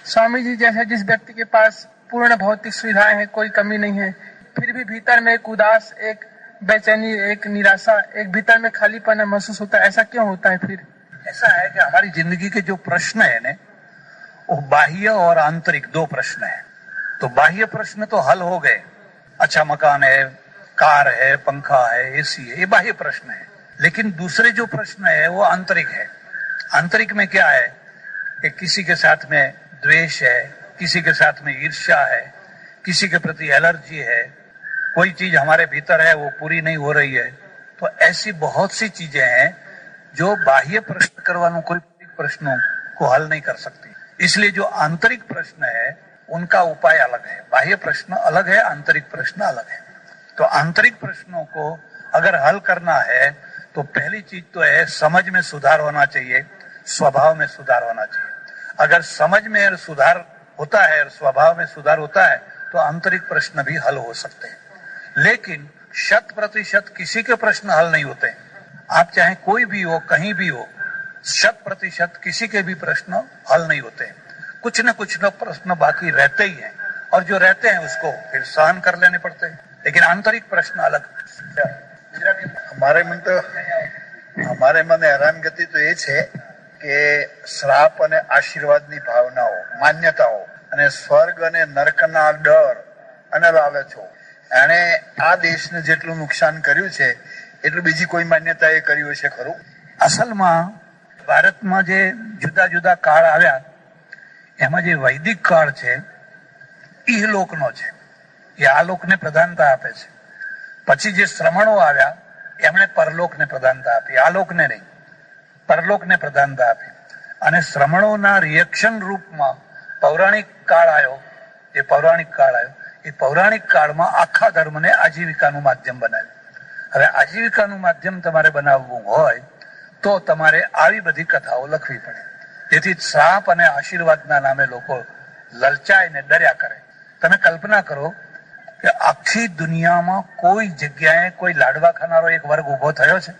स्वामी जी, जैसे जिस व्यक्ति के पास पूर्ण भौतिक सुविधाएं हैं, कोई कमी नहीं है, फिर भी भीतर में एक उदास, एक बेचैनी, एक निराशा, एक भीतर में खालीपन महसूस होता है, ऐसा क्यों होता है? फिर ऐसा है कि हमारी जिंदगी के जो प्रश्न है ना, वो बाह्य और आंतरिक दो प्रश्न है। तो बाह्य प्रश्न तो हल हो गए, अच्छा मकान है, कार है, पंखा है, एसी है, ये बाह्य प्रश्न है। लेकिन दूसरे जो प्रश्न है वो आंतरिक है। आंतरिक में क्या है कि किसी के साथ में द्वेष है, किसी के साथ में ईर्ष्या है, किसी के प्रति एलर्जी है, कोई चीज हमारे भीतर है वो पूरी नहीं हो रही है। तो ऐसी बहुत सी चीजें हैं जो बाह्य प्रश्न करवाने कोई प्रश्नों को हल नहीं कर सकती। इसलिए जो आंतरिक प्रश्न है उनका उपाय अलग है। बाह्य प्रश्न अलग है, आंतरिक प्रश्न अलग है। तो आंतरिक प्रश्नों को अगर हल करना है तो पहली चीज तो है समझ में सुधार होना चाहिए, स्वभाव में सुधार होना चाहिए। अगर समझ में सुधार होता है और स्वभाव में सुधार होता है तो आंतरिक प्रश्न भी हल हो सकते हैं, लेकिन 100% किसी के प्रश्न हल नहीं होते। आप चाहे कोई भी हो, कहीं भी हो, 100% किसी के भी प्रश्न हल नहीं होते। कुछ न कुछ प्रश्न बाकी रहते ही हैं, और जो रहते हैं उसको फिर सहन कर लेने पड़ते हैं, लेकिन आंतरिक प्रश्न अलग। અમારે મને હેરાનગતિ તો એ છે કે શ્રાપ અને આશીર્વાદની ભાવનાઓ, માન્યતાઓ અને સ્વર્ગ અને નરકના ડર અને લાલચો એણે આ દેશને જેટલું નુકસાન કર્યું છે એટલું બીજી કોઈ માન્યતાએ કર્યું હશે ખરું? અસલમાં ભારતમાં જે જુદા જુદા કાળ આવ્યા એમાં જે વૈદિક કાળ છે ઇહલોકનો છે, એ આ લોકને પ્રધાનતા આપે છે. પછી જે શ્રમણો આવ્યા એમણે પરલોકને પ્રધાનતા આપી, આ લોકને નહીં, પરલોકને પ્રધાનતા આપી. અને શ્રમણોના રિએક્શન રૂપમાં પૌરાણિક કાળ આવ્યો. એ પૌરાણિક કાળ આવ્યો, એ પૌરાણિક કાળમાં આખા ધર્મને આજીવિકાનું માધ્યમ બનાવ્યું. હવે આજીવિકાનું માધ્યમ તમારે બનાવવું હોય તો તમારે આવી બધી કથાઓ લખવી પડે, જેથી શ્રાપ અને આશીર્વાદના નામે લોકો લલચાય ને ડર્યા કરે. તમે કલ્પના કરો કે આખી દુનિયામાં કોઈ જગ્યાએ કોઈ લાડવા ખાનારો એક વર્ગ ઉભો થયો છે?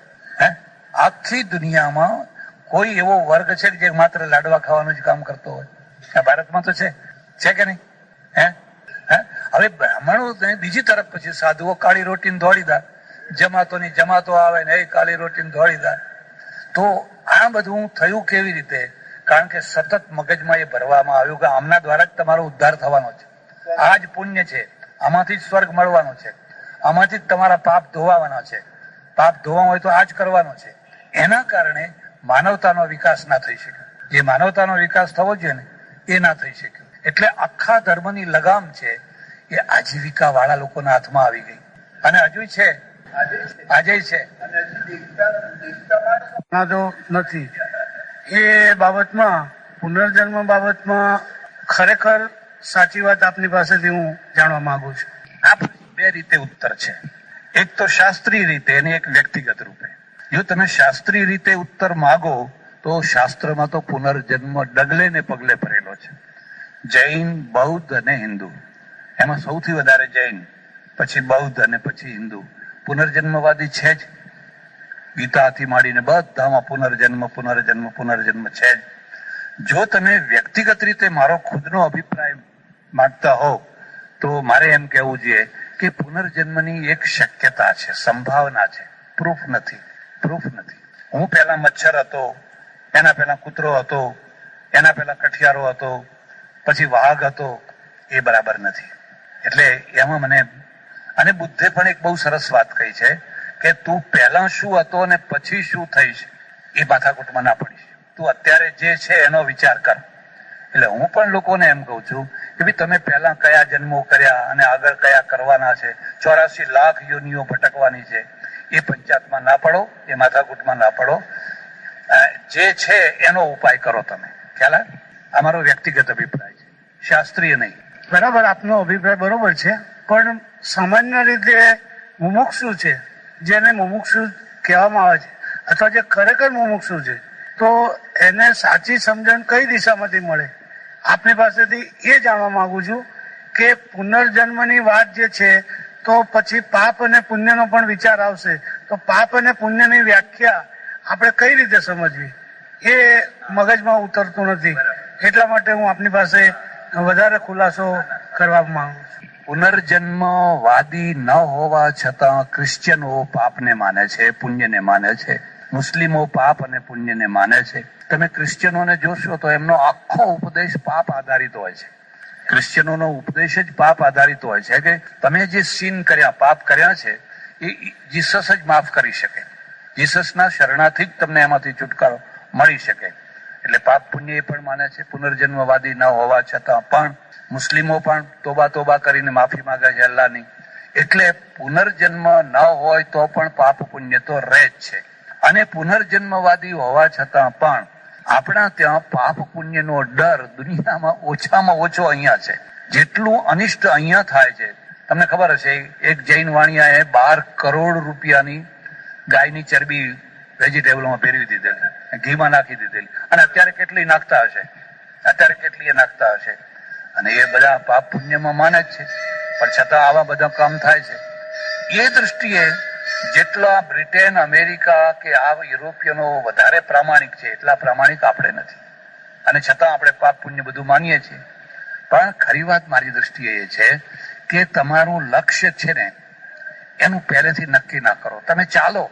આખી દુનિયામાં કોઈ એવો વર્ગ છે જે માત્ર લાડવા ખાવાનું જ કામ કરતો હોય? ભારતમાં તો છે કે નહીં? હવે બ્રાહ્મણો બીજી તરફ પછી સાધુઓ કાળી રોટીને દોડીદાર, જમાતોની જમાતો આવે ને એ કાળી રોટીને દોડીદાર. તો આ બધું થયું કેવી રીતે? કારણ કે સતત મગજમાં એ ભરવામાં આવ્યું કે આમના દ્વારા જ તમારો ઉદ્ધાર થવાનો છે, આ જ પુણ્ય છે, આમાંથી જ સ્વર્ગ મળવાનો છે, આમાંથી જ તમારા પાપ ધોવાના છે, પાપ ધોવા હોય તો આ જ કરવાનો છે. એના કારણે માનવતાનો વિકાસ ના થઈ શક્યો. જે માનવતાનો વિકાસ થવો જોઈએ ને એ ના થઈ શક્યો. એટલે આખા ધર્મની લગામ છે એ આજીવિકા વાળા લોકોના હાથમાં આવી ગઈ, અને હજુ છે, આજે છે. નથી એ બાબતમાં, પુનર્જન્મ બાબતમાં ખરેખર સાચી વાત આપની પાસેથી હું જાણવા માંગુ છું. આ બે રીતે ઉત્તર છે, એક તો શાસ્ત્રીય રીતે અને એક વ્યક્તિગત રૂપે. જો તમે શાસ્ત્રીય રીતે ઉત્તર માગો તો શાસ્ત્રમાં તો પુનર્જન્મ ડગલે ને પગલે ભરેલો છે. જૈન, બૌદ્ધ અને હિન્દુ, એમાં સૌથી વધારે જૈન, પછી બૌદ્ધ અને પછી હિન્દુ પુનર્જન્મવાદી છે જ. ગીતાથી માંડીને બધામાં પુનર્જન્મ પુનર્જન્મ પુનર્જન્મ છે જ. જો તમે વ્યક્તિગત રીતે મારો ખુદનો અભિપ્રાય માંગતા હો તો મારે એમ કહેવું જોઈએ કે પુનર્જન્મની એક શક્યતા છે, સંભાવના છે, પ્રૂફ નથી. હું પહેલા મચ્છર હતો, એના પહેલા કૂતરો હતો, એના પહેલા કઠિયારો હતો, પછી વાઘ હતો, એ બરાબર નથી. એટલે એમાં મને, અને બુદ્ધે પણ એક બહુ સરસ વાત કહી છે કે તું પહેલા શું હતો અને પછી શું થઈશ એ માથાકૂટમાં ના પડીશ, તું અત્યારે જે છે એનો વિચાર કર. એટલે હું પણ લોકોને એમ કહું છું કે ભાઈ તમે પહેલા કયા જન્મો કર્યા અને આગળ કયા કરવાના છે, 84 લાખ યોનિઓ ભટકવાની છે, એ પંચાયતમાં ના પડો, એ માથાકૂટમાં ના પડો. જે છે એનો ઉપાય કરો તમે. ખ્યાલ આવે? આ મારો વ્યક્તિગત અભિપ્રાય છે, શાસ્ત્રીય નહીં. બરાબર, આપનો અભિપ્રાય બરોબર છે, પણ સામાન્ય રીતે મુમુક્ષુ છે, જેને મુમુક્ષુ કહેવામાં આવે છે, અથવા જે ખરેખર મુમુક્ષુ છે, તો એને સાચી સમજણ કઈ દિશામાંથી મળે? આપની પાસેથી એ જાણવા માંગુ છું કે પુનર્જન્મની વાત જે છે તો પછી પાપ અને પુણ્યનો પણ વિચાર આવશે, તો પાપ અને પુણ્યની વ્યાખ્યા આપણે કઈ રીતે સમજવી એ મગજમાં ઉતરતું નથી. એટલા માટે હું આપની પાસે વધારે ખુલાસો કરવા માંગુ છું. પુનર્જન્મવાદી ન હોવા છતાં ક્રિશ્ચિયનો પાપને માને છે, પુણ્યને માને છે. મુસ્લિમો પાપ અને પુણ્યને માને છે. તમે ક્રિશ્ચિયનોને જોશો તો એમનો આખો ઉપદેશ પાપ આધારિત હોય છે. ક્રિશ્ચિયનોનો ઉપદેશ જ પાપ આધારિત હોય છે કે તમે જે સિન કર્યા, પાપ કર્યા છે, એ જીસસ જ માફ કરી શકે. જીસસના શરણાથી જ તમને એમાંથી છુટકારો મળી શકે. એટલે પાપ પુણ્ય એ પણ માને છે. પુનર્જન્મવાદી ન હોવા છતાં પણ મુસ્લિમો પણ તોબા કરીને માફી માંગે છે અલ્લાહની. એટલે પુનર્જન્મ ન હોય તો પણ પાપ પુણ્ય તો રહે જ છે. અને પુનર્જન્મવાદી હોવા છતાં પણ આપણા ત્યાં પાપ પુણ્યનો ડર દુનિયામાં ઓછામાં ઓછો અહીંયા છે. જેટલું અનિષ્ટ અહીંયા થાય છે તમને ખબર હશે, એક જૈન વાણિયાએ 12 કરોડ રૂપિયાની ગાયની ચરબી વેજીટેબલમાં ફેરવી દીધેલી, ઘીમાં નાખી દીધેલી, અને અત્યારે કેટલી નાખતા હશે? અને એ બધા પાપ પુણ્યમાં માને જ છે, પણ છતાં આવા બધા કામ થાય છે. એ દૃષ્ટિએ જેટલા બ્રિટેન, અમેરિકા કે આ યુરોપિયનો વધારે પ્રામાણિક છે એટલા પ્રામાણિક આપણે નથી, અને છતાં આપણે પાપ પુણ્ય બધું માનીએ છીએ. પણ ખરી વાત મારી દ્રષ્ટિએ એ છે કે તમારું લક્ષ્ય છે ને એનું પહેલેથી નક્કી ના કરો. તમે ચાલો,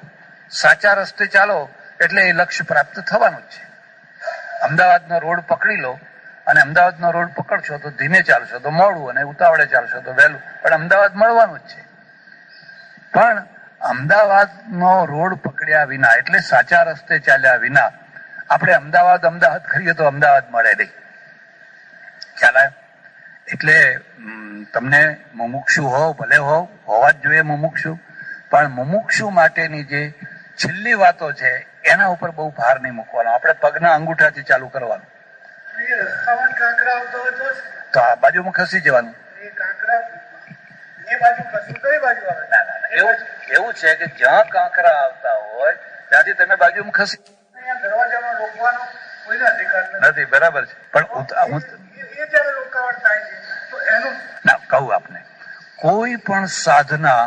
સાચા રસ્તે ચાલો એટલે એ લક્ષ્ય પ્રાપ્ત થવાનું જ છે. અમદાવાદનો રોડ પકડી લો અને અમદાવાદનો રોડ પકડશો તો ધીમે ચાલશો તો મોડું, અને ઉતાવળે ચાલશો તો વહેલું, પણ અમદાવાદ મળવાનું જ છે. પણ અમદાવાદનો રોડ પકડ્યા વિના એટલે સાચા રસ્તે ચાલ્યા વિના આપણે અમદાવાદ કરીએ તો અમદાવાદ મળે નહીં. ખ્યાલ આવ્યો? એટલે તમને મુમુક્ષુ ભલે હોવા જ જોઈએ મુમુક્ષુ, પણ મુમુક્ષુ માટેની જે છેલ્લી વાતો છે એના ઉપર બહુ ભાર નહીં મૂકવાનો. આપણે પગના અંગૂઠાથી ચાલુ કરવાનું. તો આ બાજુમાં ખસી જવાનું. એવું છે કે જ્યાં કાંકરા આવતા હોય ત્યાંથી તમે બાજુમાં ખસી નથી. બરાબર છે, પણ કહું આપને, કોઈ પણ સાધના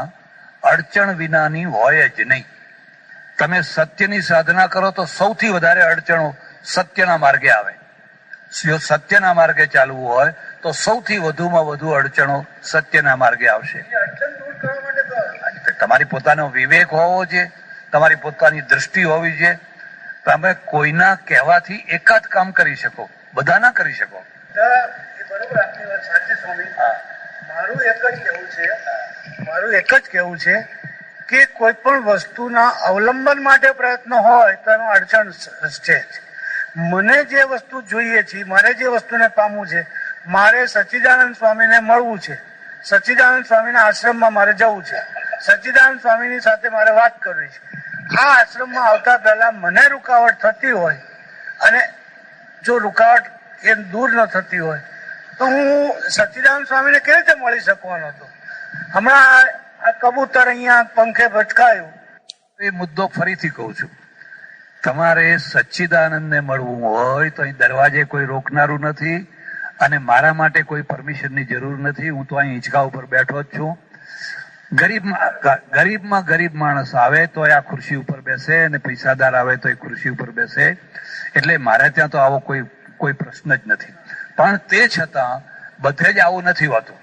અડચણ વિનાની હોય જ નહીં. તમે સત્યની સાધના કરો તો સૌથી વધારે અડચણો સત્યના માર્ગે આવે. જો સત્યના માર્ગે ચાલવું હોય તો સૌથી વધુમાં વધુ અડચણો સત્યના માર્ગે આવશે. તમારી પોતાનો વિવેક હોવો જોઈએ, તમારી પોતાની દ્રષ્ટિ હોવી જોઈએ. તમે કોઈના કહેવાથી એકાદ કામ કરી શકો, બધા ના કરી શકો. મારું એક જ કેવું છે કે કોઈ પણ વસ્તુના અવલંબન માટે પ્રયત્ન હોય તો એનો અડચણ છે. મને જે વસ્તુ જોઈએ છે, મારે જે વસ્તુને પામવું છે, મારે સચ્ચિદાનંદ સ્વામીને મળવું છે, સચ્ચિદાનંદ સ્વામીના આશ્રમમાં મારે જવું છે, સચ્ચિદાનંદ સ્વામીની સાથે મારે વાત કરવી છે. આ આશ્રમમાં આવતા પહેલા મને રૂકાવટ થતી હોય અને જો રૂકાવટ એ દૂર ન થતી હોય તો હું સચ્ચિદાનંદ સ્વામીને કેવી રીતે મળી શકવાનો હતો? હમણાં આ કબૂતર અહીંયા પંખે ભટકાયું. એ મુદ્દો ફરીથી કહું છું, તમારે સચ્ચિદાનંદને મળવું હોય તો અહીં દરવાજે કોઈ રોકનારું નથી અને મારા માટે કોઈ પરમિશનની જરૂર નથી. હું તો અહીં હિંચકા ઉપર બેઠો જ છું. ગરીબમાં ગરીબ માણસ આવે તો આ ખુરશી ઉપર બેસે અને પૈસાદાર આવે તો એ ખુરશી ઉપર બેસે. એટલે મારે ત્યાં તો આવો કોઈ પ્રશ્ન જ નથી. પણ તે છતાં બધે જ આવું નથી હોતું.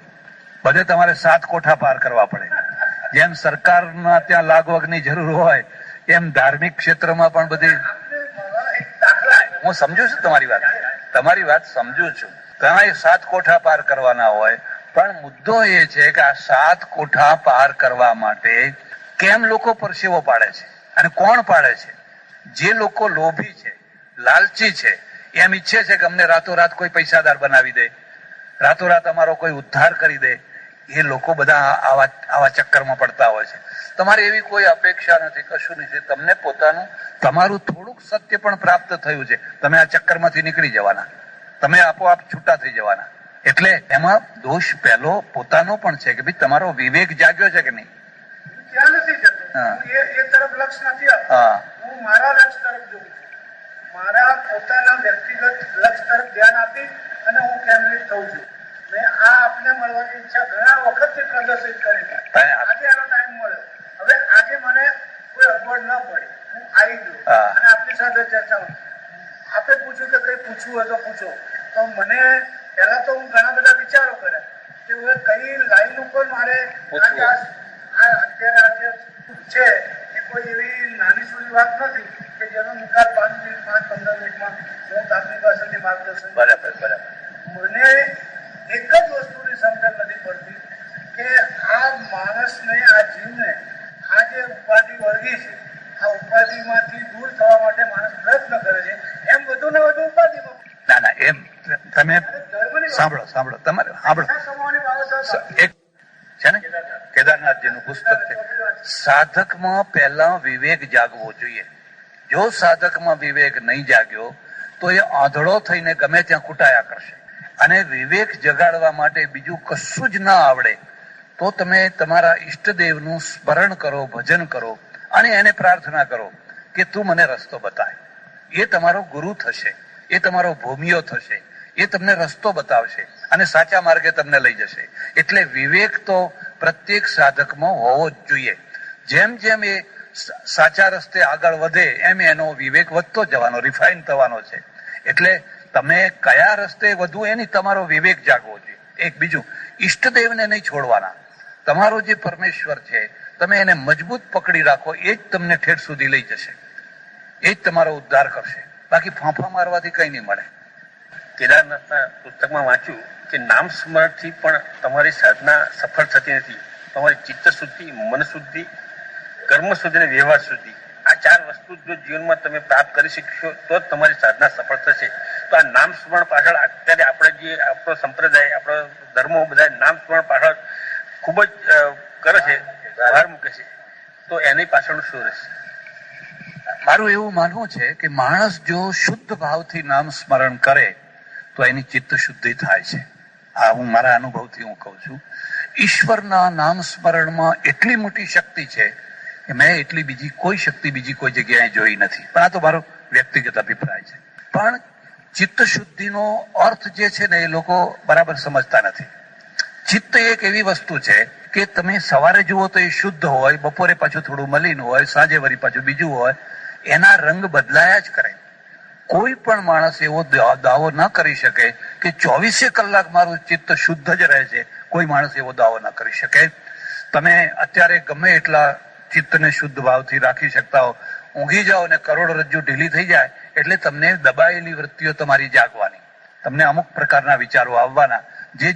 બધે તમારે 7 કોઠા પાર કરવા પડે. જેમ સરકારના ત્યાં લાગવગની જરૂર હોય એમ ધાર્મિક ક્ષેત્રમાં પણ બધી. હું સમજુ છું તમારી વાત સમજુ છું. તમારે 7 કોઠા પાર કરવાના હોય, પણ મુદ્દો એ છે કે આ 7 કોઠા પાર કરવા માટે કેમ લોકો પરસેવો પાડે છે અને કોણ પાડે છે? જે લોકો લોભી છે, લાલચી છે, એમ ઈચ્છે છે કે અમને રાતોરાત કોઈ પૈસાદાર બનાવી દે, રાતોરાત અમારો કોઈ ઉદ્ધાર કરી દે. એ લોકો બધા આવા ચક્કરમાં પડતા હોય છે. તમારે એવી કોઈ અપેક્ષા નથી, કશું નથી. તમને તમારું થોડુંક સત્ય પણ પ્રાપ્ત થયું છે, તમે આ ચક્કરમાંથી નીકળી જવાના, તમે આપોઆપ છૂટા થઈ જવાના. એટલે એમાં દોષ પહેલો પોતાનો પણ છે કે ભાઈ તમારો વિવેક જાગ્યો છે કે નહીં? ત્યાં નથી જતો, એ તરફ લક્ષ નથી આપતો. હું મારા લક્ષ તરફ જોઉં છું. મારા પોતાના વ્યક્તિગત લક્ષ તરફ ધ્યાન આપી અને હું કેન્દ્રિત થઉં છું. મેં આ આપને મળવાની ઈચ્છા ઘણા વખતથી પ્રદર્શિત કરી. આજે એનો ટાઈમ મળ્યો. હવે આજે મને કોઈ અગવડ ન પડી, હું આવી ગયો અને આપની સાથે ચર્ચા. આપે પૂછ્યું કે કઈ પૂછવું હોય તો પૂછો. તો મને પહેલા તો હું ઘણા બધા વિચારો કર્યા કે હવે કઈ લાઈન ઉપર મારે અત્યારે આજે છે એ કોઈ એવી નાની સુની વાત નથી કે જેનો નિકાલ 5 મિનિટ 5-15 મિનિટમાં હું આપની પાસેથી માર્ગદર્શન. બરાબર. મને એક જ વસ્તુની સમજણ નથી પડતી કે આ માણસને, આ જીવને આ જે ઉપાધિ વળગી છે, આ ઉપાધિમાંથી દૂર થવા માટે માણસ પ્રયત્ન કરે છે. એમ વધુ ને વધુ ઉપાધિમાં ના એમ તમે સાંભળો તમારે એક છે ને કેદારનાથજીનું પુસ્તક છે. સાધકમાં પહેલા વિવેક જાગવો જોઈએ. જો સાધકમાં વિવેક નહીં જાગ્યો તો એ આંધળો થઈને ગમે ત્યાં કૂટાયા કરશે. અને વિવેક જગાડવા માટે બીજું કશું જ ના આવડે તો તમે તમારા ઈષ્ટદેવનું સ્મરણ કરો, ભજન કરો અને એને પ્રાર્થના કરો કે તું મને રસ્તો બતાય. એ તમારો ગુરુ થશે, એ તમારો ભૂમિયો થશે, એ તમને રસ્તો બતાવશે અને સાચા માર્ગે તમને લઈ જશે. એટલે વિવેક તો પ્રત્યેક સાધકમાં હોવો જ જોઈએ. જેમ જેમ એ સાચા રસ્તે આગળ વધે એમ એનો વિવેક વધતો જવાનો, રિફાઇન થવાનો છે. એટલે તમે કયા રસ્તે વધુ એની તમારો વિવેક જાગવો જોઈએ. એક બીજું, ઈષ્ટદેવને નહીં છોડવાના. તમારો જે પરમેશ્વર છે તમે એને મજબૂત પકડી રાખો, એ જ તમને ઠેઠ સુધી લઈ જશે, એ જ તમારો ઉદ્ધાર કરશે. બાકી ફાંફા મારવાથી કઈ નહીં મળે. કેદારનાથના પુસ્તકમાં વાંચ્યું કે નામ સ્મરણથી પણ તમારી સાધના સફળ થતી નથી. તમારી ચિત્ત શુદ્ધિ, મન શુદ્ધિ, કર્મ શુદ્ધિ અને વ્યવહાર શુદ્ધિ, આ 4 વસ્તુ જો જીવનમાં તમે પ્રાપ્ત કરી શકશો તો જ તમારી સાધના સફળ થશે. તો આ નામ સ્મરણ પાછળ અત્યારે આપણે જે આપણો સંપ્રદાય, આપણો ધર્મો બધા નામ સ્મરણ પાછળ ખૂબ જ કરે છે, ભાર મૂકે છે. તો એની પાછળનું શું રહેશે? મારું એવું માનવું છે કે માણસ જો શુદ્ધ ભાવથી નામ સ્મરણ કરે તો એની ચિત્ત શુદ્ધિ થાય છે. આ હું મારા અનુભવથી હું કહું છું. ઈશ્વરના નામ સ્મરણમાં એટલી મોટી શક્તિ છે કે મેં એટલી બીજી કોઈ શક્તિ બીજી કોઈ જગ્યાએ જોઈ નથી. પણ આ તો મારો વ્યક્તિગત અભિપ્રાય છે. પણ ચિત્ત શુદ્ધિનો અર્થ જે છે ને એ લોકો બરાબર સમજતા નથી. ચિત્ત એક એવી વસ્તુ છે કે તમે સવારે જુઓ તો એ શુદ્ધ હોય, બપોરે પાછું થોડું મલિન હોય, સાંજે વળી પાછું બીજું હોય, એના રંગ બદલાયા જ કરે. કોઈ પણ માણસ એવો દાવો ન કરી શકે કે 24 કલાક મારું ચિત્ત શુદ્ધ જ રહે છે. કોઈ માણસ એવો દાવો ન કરી શકે. તમે અત્યારે ગમે એટલા ચિત્તને શુદ્ધ ભાવથી રાખી શકતા હો, ઊંઘી જાઓ ને કરોડરજ્જુ ઢીલી થઈ જાય એટલે તમને દબાયેલી વૃત્તિઓ તમારી જાગવાની, તમને અમુક પ્રકારના વિચારો આવવાના, જે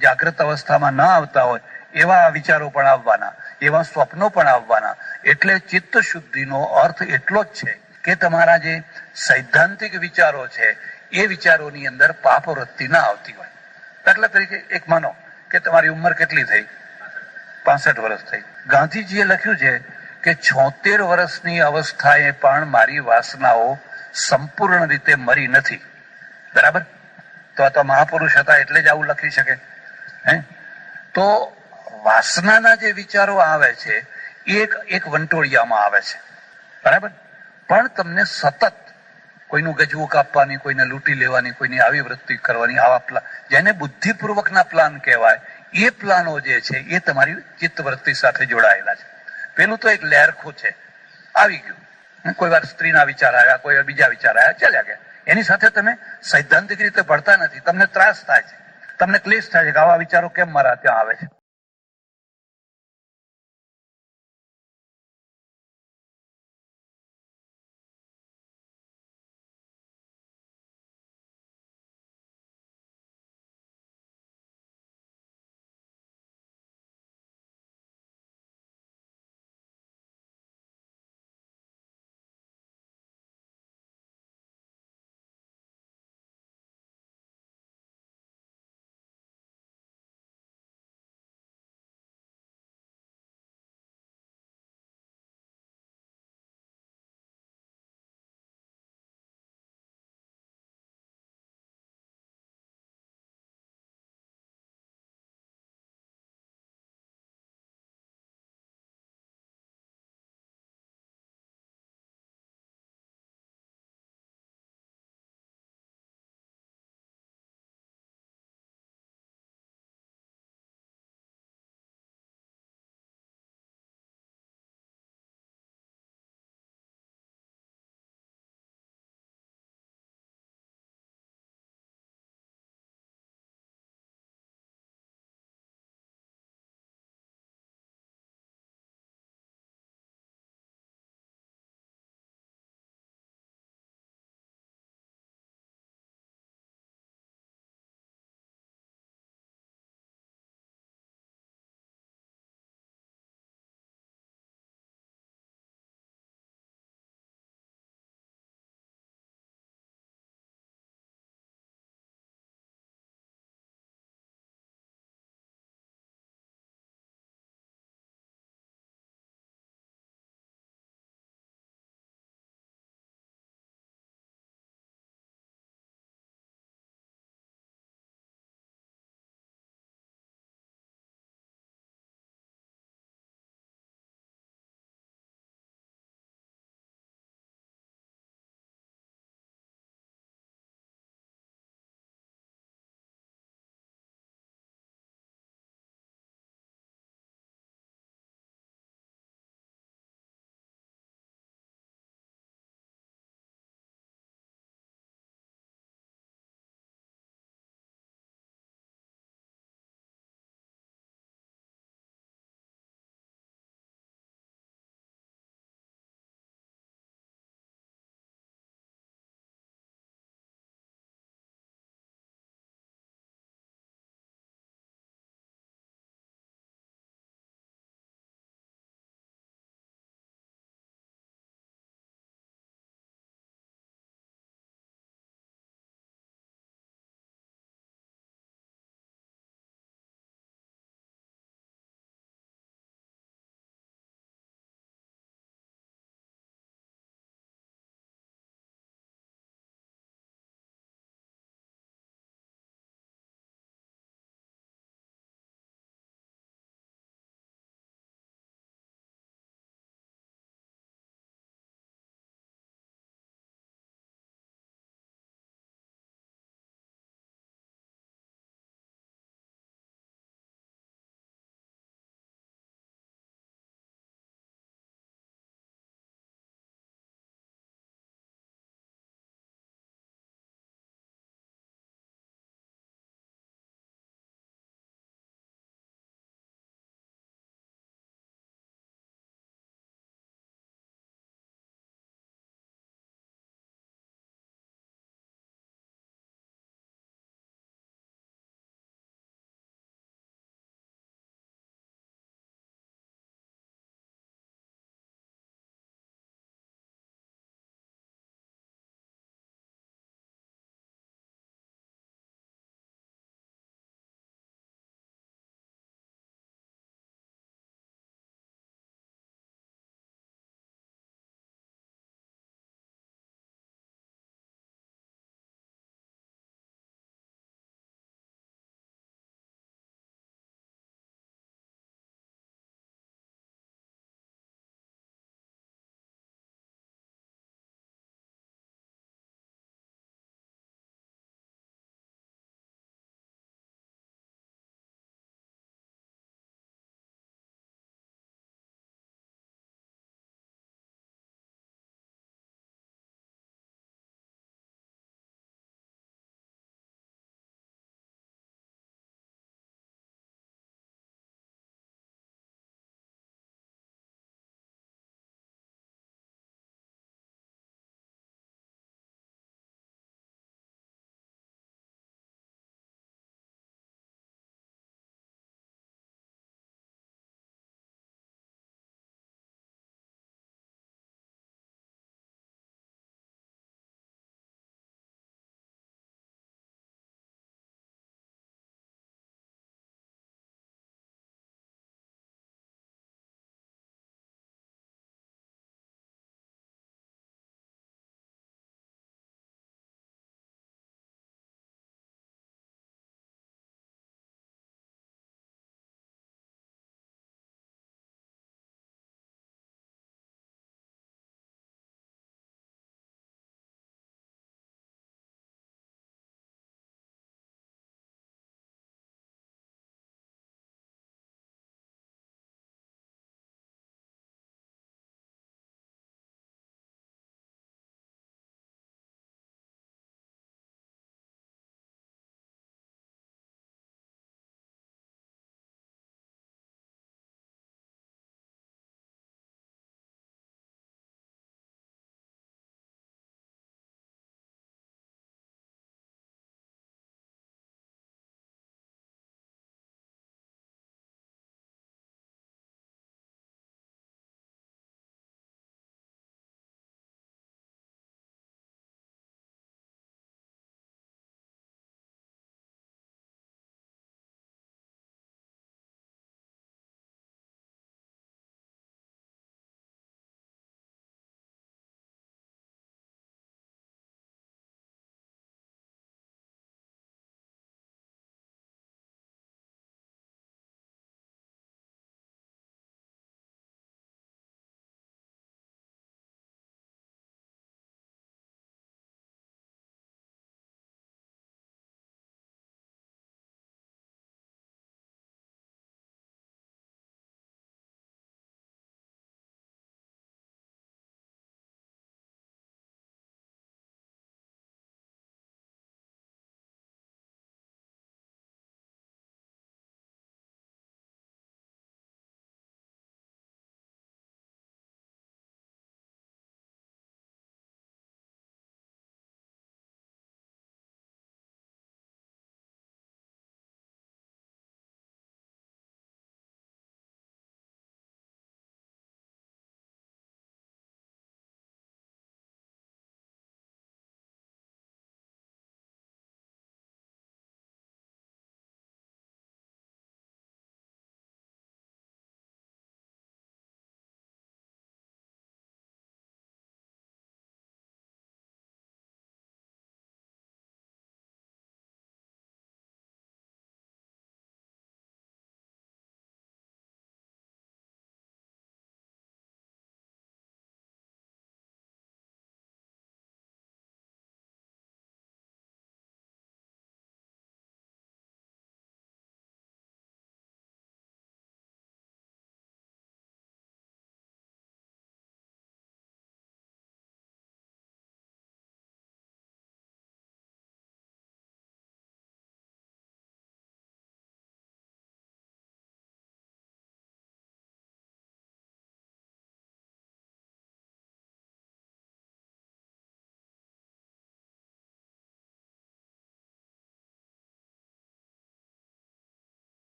જાગ્રત અવસ્થામાં ન આવતા હોય એવા વિચારો પણ આવવાના, એવા સ્વપ્નો પણ આવવાના. એટલે ચિત્ત શુદ્ધિનો અર્થ એટલો જ છે કે તમારા જે સૈદ્ધાંતિક વિચારો છે એ વિચારોની અંદર પાપ વૃત્તિ ના આવતી હોય. દાખલા તરીકે એક માનો કે તમારી ઉંમર કેટલી થઈ? 65 વર્ષ થઈ. ગાંધીજીએ લખ્યું છે કે 76 વર્ષની અવસ્થાએ પણ મારી વાસનાઓ સંપૂર્ણ રીતે મરી નથી. બરાબર? તો આ તો મહાપુરુષ હતા એટલે જ આવું લખી શકે. તો વાસનાના જે વિચારો આવે છે એ એક વંટોળિયામાં આવે છે. બરાબર? પણ તમને સતત કોઈનું ગજવું કાપવાની, કોઈને લૂંટી લેવાની, કોઈની આવી વૃત્તિ કરવાની, આવા પ્લાન, જેને બુદ્ધિપૂર્વકના પ્લાન કહેવાય, એ પ્લાનો જે છે એ તમારી ચિત્તવૃત્તિ સાથે જોડાયેલા છે. પેલું તો એક લહેરખું છે, આવી ગયું. કોઈ વાર સ્ત્રીના વિચાર આવ્યા, કોઈ વાર બીજા વિચાર આવ્યા, ચાલ્યા ગયા. એની સાથે તમે સૈદ્ધાંતિક રીતે ભળતા નથી. તમને ત્રાસ થાય છે, તમને ક્લેશ થાય છે કે આવા વિચારો કેમ મારા ત્યાં આવે છે.